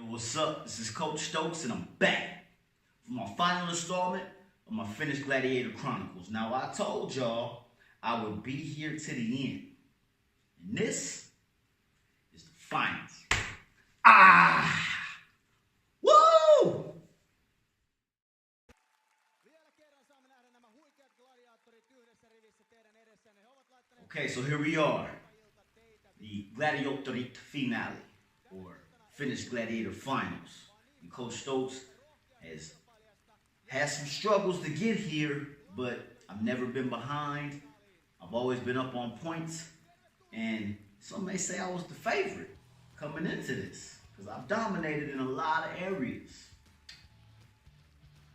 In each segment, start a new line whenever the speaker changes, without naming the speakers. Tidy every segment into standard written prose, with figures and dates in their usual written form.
What's up? This is Coach Stokes, and I'm back for my final installment of my finished Gladiator Chronicles. Now, I told y'all I would be here to the end, and this is the finals. Woo! Okay, so here we are, the Gladiator finale, or finished Gladiator finals. And Coach Stokes has had some struggles to get here, but I've never been behind. I've always been up on points, and some may say I was the favorite coming into this, because I've dominated in a lot of areas.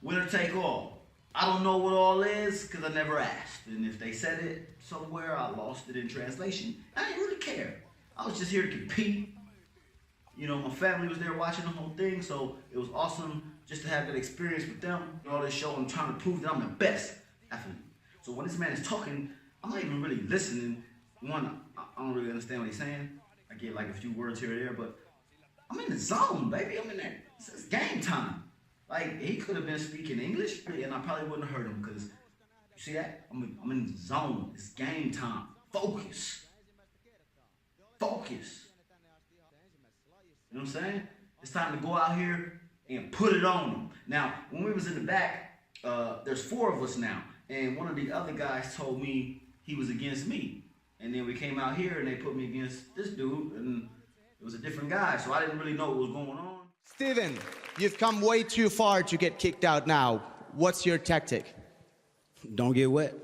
Winner take all. I don't know what all is, because I never asked. And if they said it somewhere, I lost it in translation. I didn't really care. I was just here to compete. You know, my family was there watching the whole thing, so it was awesome just to have that experience with them. All this show, I'm trying to prove that I'm the best athlete. So when this man is talking, I'm not even really listening. One, I don't really understand what he's saying. I get like a few words here or there, but I'm in the zone, baby. I'm in there. It's game time. Like, he could have been speaking English, and I probably wouldn't have heard him, because, you see that? I'm in the zone. It's game time. Focus. Focus. You know what I'm saying? It's time to go out here and put it on them. Now, when we was in the back, there's 4 of us now, and one of the other guys told me he was against me. And then we came out here, and they put me against this dude, and it was a different guy, so I didn't really know what was going on.
Steven, you've come way too far to get kicked out now. What's your tactic?
Don't get wet.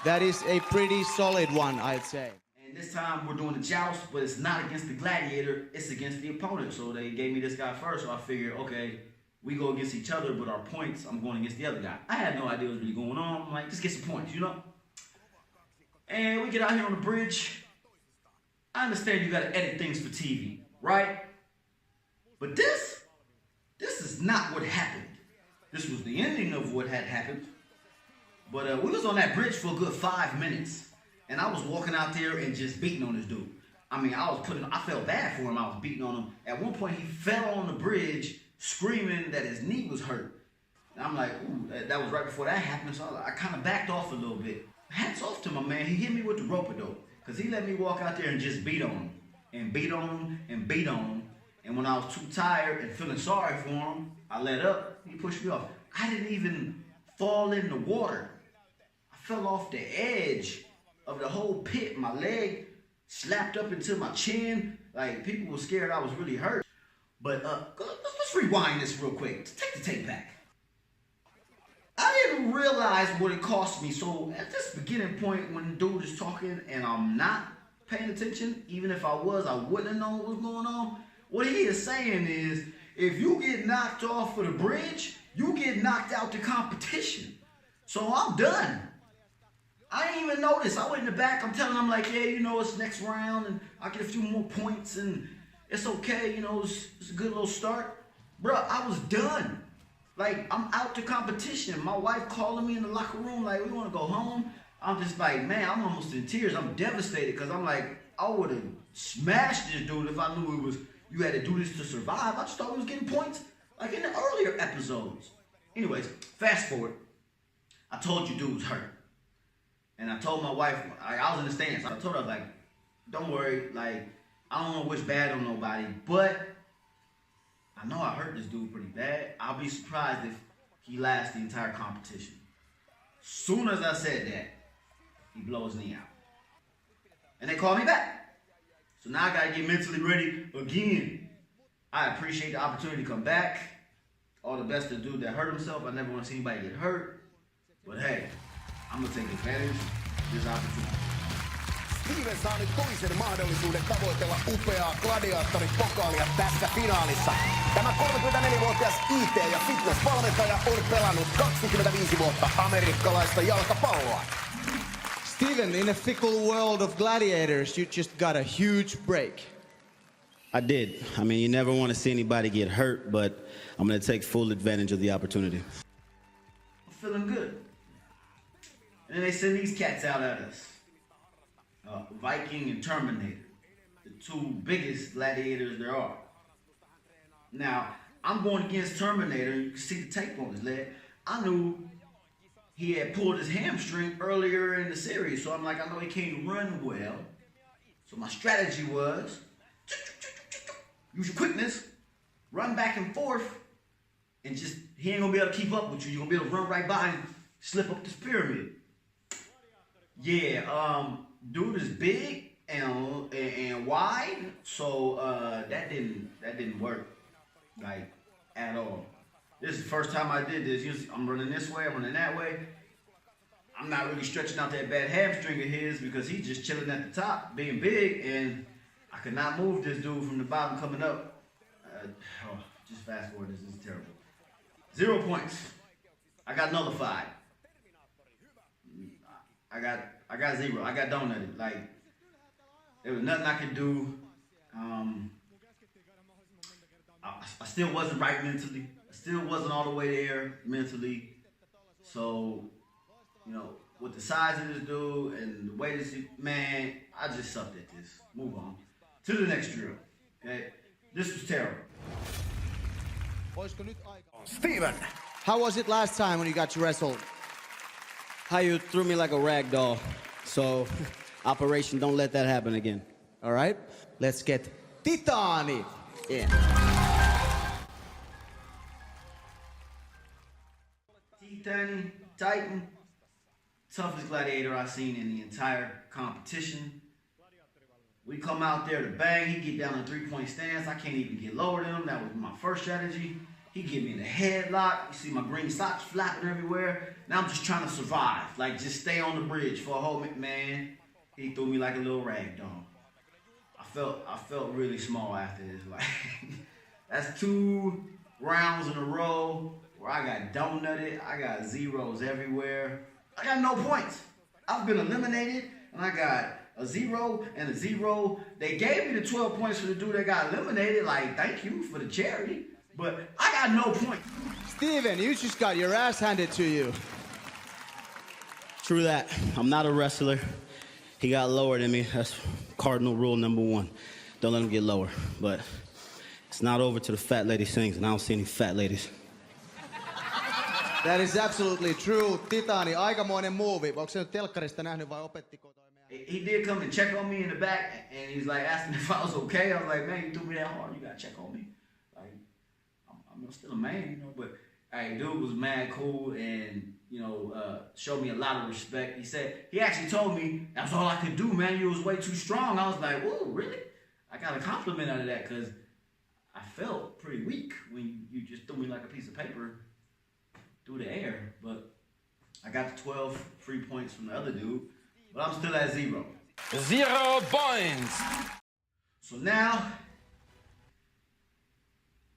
That is a pretty solid one, I'd say.
And this time we're doing the joust, but it's not against the gladiator, it's against the opponent. So they gave me this guy first, so I figured, okay, we go against each other, but our points, I'm going against the other guy. I had no idea what was really going on. I'm like, just get some points, you know? And we get out here on the bridge. I understand you gotta edit things for TV, right? But this is not what happened. This was the ending of what had happened. But we was on that bridge for a good 5 minutes. And I was walking out there and just beating on this dude. I mean, I felt bad for him. I was beating on him. At one point, he fell on the bridge screaming that his knee was hurt. And I'm like, ooh, that was right before that happened. So I kind of backed off a little bit. Hats off to my man. He hit me with the rope-a-dope, because he let me walk out there and just beat on him. And beat on him and beat on him. And when I was too tired and feeling sorry for him, I let up. He pushed me off. I didn't even fall in the water. I fell off the edge of the whole pit. My leg slapped up into my chin. Like, people were scared I was really hurt. But let's rewind this real quick. Take the tape back. I didn't realize what it cost me. So at this beginning point, when the dude is talking and I'm not paying attention, even if I was, I wouldn't have known what was going on. What he is saying is, if you get knocked off of the bridge, you get knocked out the competition. So I'm done. I didn't even notice. I went in the back. I'm telling him, like, yeah, you know, it's next round, and I get a few more points, and it's okay. You know, it's a good little start. Bruh, I was done. Like, I'm out the competition. My wife calling me in the locker room, like, we want to go home. I'm just like, man, I'm almost in tears. I'm devastated, because I'm like, I would have smashed this dude if I knew it was, you had to do this to survive. I just thought we was getting points like in the earlier episodes. Anyways, fast forward. I told you dude was hurt. And I told my wife, I was in the stands. I told her, like, don't worry, like, I don't want to wish bad on nobody, but I know I hurt this dude pretty bad. I'll be surprised if he lasts the entire competition. Soon as I said that, he blows me out. And they call me back. So now I got to get mentally ready again. I appreciate the opportunity to come back. All the best to the dude that hurt himself. I never want to see anybody get hurt. But hey, I'm going to take advantage of this opportunity.
Steven saa nyt toisen mahdollisuuden tavoitella upeaa Gladiatorin-pokaalia tässä finaalissa. Tämä 34-vuotias IT- ja fitness-valmentaja on pelannut 25 vuotta amerikkalaista jalkapalloa.
Steven, in a fickle world of gladiators, you just got a huge break.
I did. I mean, you never want to see anybody get hurt, but I'm going to take full advantage of the opportunity.
I'm feeling good. And then they send these cats out at us. Viking and Terminator, the 2 biggest gladiators there are. Now, I'm going against Terminator. You can see the tape on his leg. I knew he had pulled his hamstring earlier in the series. So I'm like, I know he can't run well. So my strategy was, use your quickness, run back and forth, and just, he ain't gonna be able to keep up with you. You're gonna be able to run right by and slip up this pyramid. Yeah, dude is big and wide, so that didn't work, like, at all. This is the first time I did this. Usually I'm running this way, I'm running that way. I'm not really stretching out that bad hamstring of his because he's just chilling at the top, being big, and I could not move this dude from the bottom coming up. Just fast forward, this is terrible. 0 points. I got nullified. I got 0. I got donutted. Like, there was nothing I could do. I still wasn't right mentally. I still wasn't all the way there mentally. So, you know, with the size of this dude and the way this, man, I just sucked at this. Move on to the next drill. Okay, this was terrible.
Steven.
How was it last time when you got wrestled?
How you threw me like a rag doll. So, Operation Don't Let That Happen Again.
All right, let's get Titani in.
Titan, toughest gladiator I've seen in the entire competition. We come out there to bang, he get down in 3-point stance. I can't even get lower than him. That was my first strategy. He get me in a headlock. You see my green socks flapping everywhere. Now I'm just trying to survive. Like, just stay on the bridge for a whole minute, man. He threw me like a little rag doll. I felt really small after this. Like, that's 2 rounds in a row where I got donutted. I got zeros everywhere. I got no points. I've been eliminated, and I got a 0 and a 0. They gave me the 12 points for the dude that got eliminated. Like, thank you for the charity. But I got no points.
Steven, you just got your ass handed to you.
True that. I'm not a wrestler. He got lower than me. That's cardinal rule number 1. Don't let him get lower. But it's not over till the fat lady sings, and I don't see any fat ladies.
That is absolutely true. Titani, aikamoinen movie. Onko se nyt telkkarista nähnyt vai opettiko toi meidän?
He did come and check on me in the back, and he's like asking if I was okay. I was like, man, you threw me that hard. You gotta check on me. Like, I'm still a man, you know. But hey, dude was mad cool, and you know, showed me a lot of respect. He actually told me that's all I could do, man. You was way too strong. I was like, whoa, really? I got a compliment out of that because I felt pretty weak when you just threw me like a piece of paper through the air. But I got the 12 free points from the other dude, but I'm still at 0.
0 points.
So now,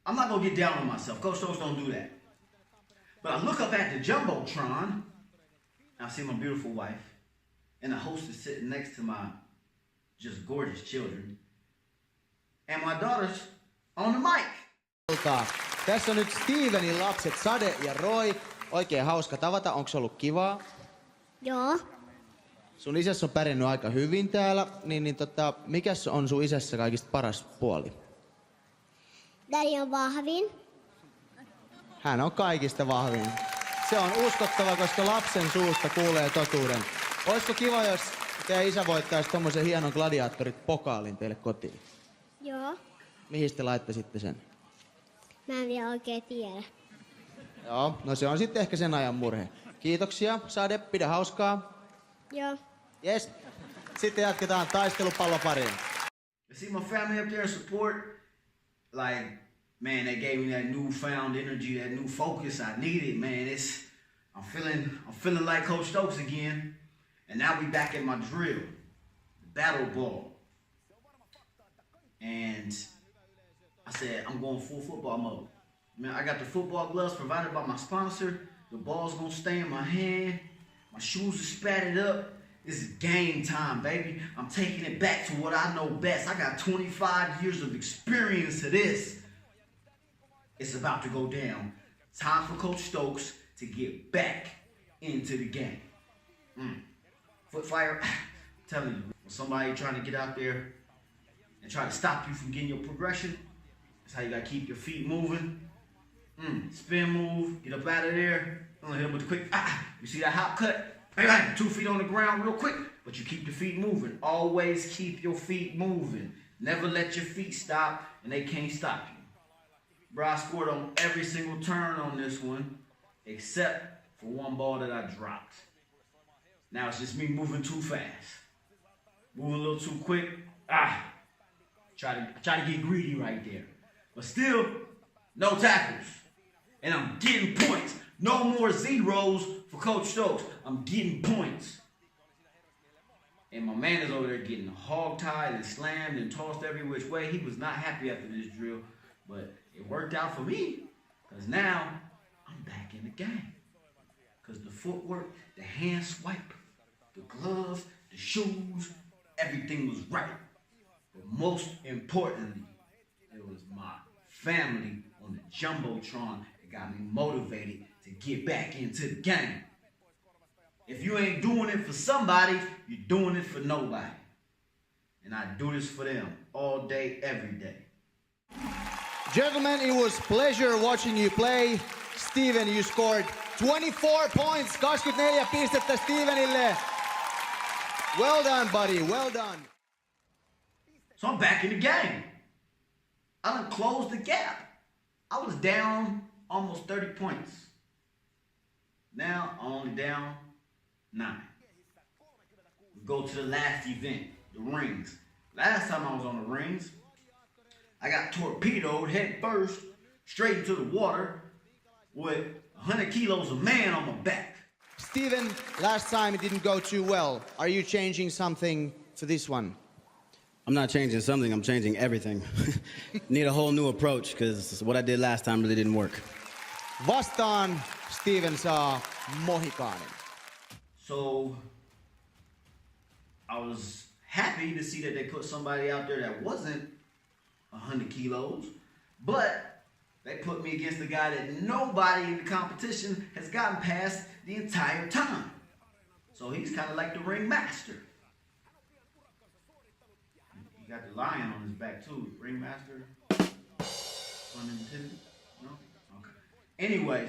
I'm not gonna get down on myself. Coach Stokes don't do that. But I look up at the Jumbotron, and I see my beautiful wife, and the host is sitting next to my just gorgeous children, and my daughter's on the mic.
Tässä on nyt Stevenin lapset Sade ja Roy. Oikein hauska tavata. Onko ollut kivaa?
Joo.
Sun isässä on pärjännyt aika hyvin täällä. Mikäs on sun isässä kaikista paras puoli?
Daddy on vahvin.
Hän on kaikista vahvin. Se on uskottava, koska lapsen suusta kuulee totuuden. Olisiko kiva, jos teidän isä voittaisi tommosen hienon Gladiatorit-pokaalin teille kotiin?
Joo.
Mihin te laittaisitte sen?
Mä en vielä oikein tiedä.
Joo, no se on sitten ehkä sen ajan murhe. Kiitoksia, Sade, pidä hauskaa.
Joo.
Yes. Sitten jatketaan taistelupallopariin.
See my family up there support, like, man, they gave me that newfound energy, that new focus I needed, man. I'm feeling like Coach Stokes again. And now we back at my drill, the battle ball. And I said, I'm going full football mode. Man, I got the football gloves provided by my sponsor. The ball's gonna stay in my hand. My shoes are spatted up. This is game time, baby. I'm taking it back to what I know best. I got 25 years of experience to this. It's about to go down. Time for Coach Stokes to get back into the game. Foot fire, I'm telling you, when somebody trying to get out there and try to stop you from getting your progression, That's how you gotta keep your feet moving. Spin move, get up out of there. Hit him with the quick, you see that hop cut? 2 feet on the ground real quick, but you keep the feet moving. Always keep your feet moving. Never let your feet stop, and they can't stop you. Bro, I scored on every single turn on this one, except for one ball that I dropped. Now it's just me moving too fast. Moving a little too quick. Try to get greedy right there. But still, no tackles. And I'm getting points. No more zeros for Coach Stokes. I'm getting points. And my man is over there getting hog-tied and slammed and tossed every which way. He was not happy after this drill, but it worked out for me because now I'm back in the game. Because the footwork, the hand swipe, the gloves, the shoes, everything was right. But most importantly, it was my family on the Jumbotron that got me motivated to get back into the game. If you ain't doing it for somebody, you're doing it for nobody. And I do this for them all day, every day.
Gentlemen, it was pleasure watching you play. Steven, you scored 24 points. 24 pistettä Stevenille. Well done, buddy. Well done.
So I'm back in the game. I done closed the gap. I was down almost 30 points. Now I'm only down 9. We go to the last event, the rings. Last time I was on the rings, I got torpedoed head first straight into the water with 100 kilos of man on my back.
Steven, last time it didn't go too well. Are you changing something for this one?
I'm not changing something, I'm changing everything. Need a whole new approach, because what I did last time really didn't work.
Vastaan Steven saa mohikaanin.
So I was happy to see that they put somebody out there that wasn't 100 kilos, but they put me against a guy that nobody in the competition has gotten past the entire time. So he's kind of like the ring master. He got the lion on his back too. Ring master. Unintended? No? Okay. Anyways,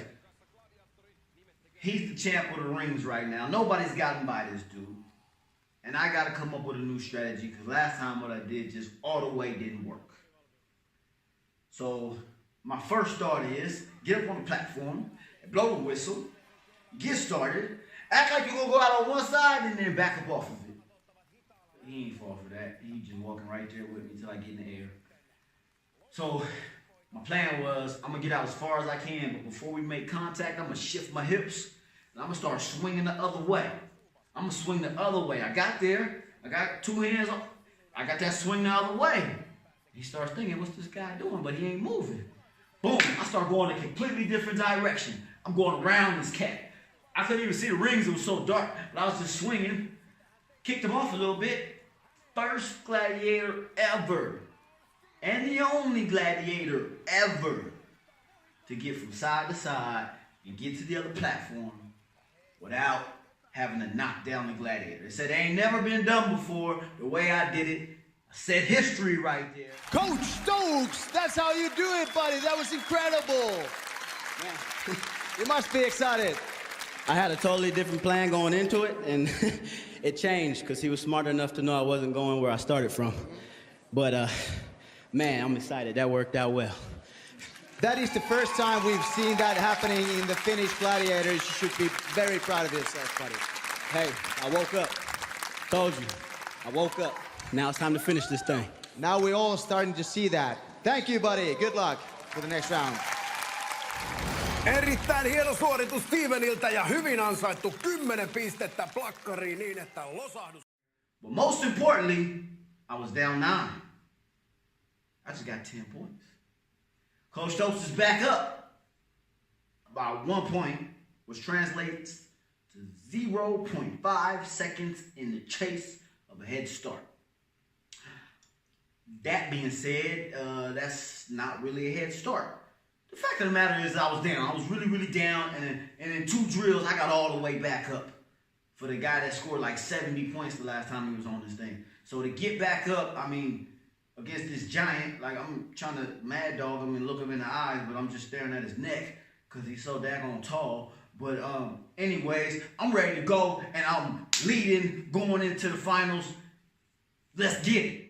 he's the champ of the rings right now. Nobody's gotten by this dude. And I got to come up with a new strategy because last time what I did just all the way didn't work. So my first thought is get up on the platform, blow the whistle, get started, act like you're going to go out on one side and then back up off of it. He ain't fall for that. He just walking right there with me until I get in the air. So my plan was I'm going to get out as far as I can, but before we make contact, I'm going to shift my hips and I'm going to start swinging the other way. I'm going to swing the other way. I got there. I got 2 hands on. I got that swing the other way. He starts thinking, what's this guy doing? But he ain't moving. Boom. I start going a completely different direction. I'm going around this cat. I couldn't even see the rings. It was so dark. But I was just swinging. Kicked him off a little bit. First gladiator ever. And the only gladiator ever to get from side to side and get to the other platform without having to knock down the gladiator. They said it ain't never been done before. The way I did it, I set history right there.
Coach Stokes, that's how you do it, buddy. That was incredible. Man, you must be excited.
I had a totally different plan going into it, and it changed because he was smart enough to know I wasn't going where I started from. But, man, I'm excited. That worked out well.
That is the first time we've seen that happening in the Finnish Gladiators. You should be very proud of yourself, buddy.
Hey, I woke up. Told you. I woke up. Now it's time to finish this thing.
Now we're all starting to see that. Thank you, buddy. Good luck for the next round.
Erittäin hieno suoritus Steveniltä ja hyvin ansaittu 10 pistettä plakkariin niin, että losahdus.
But most importantly, I was down 9. I just got 10 points. Coach Stokes is back up by 1 point, which translates to 0.5 seconds in the chase of a head start. That being said, that's not really a head start. The fact of the matter is I was down. I was really, really down, and in 2 drills, I got all the way back up for the guy that scored like 70 points the last time he was on this thing. So to get back up, I mean, against this giant. Like, I'm trying to mad dog him and look him in the eyes, but I'm just staring at his neck because he's so daggone tall. But anyways, I'm ready to go, and I'm leading going into the finals. Let's get it.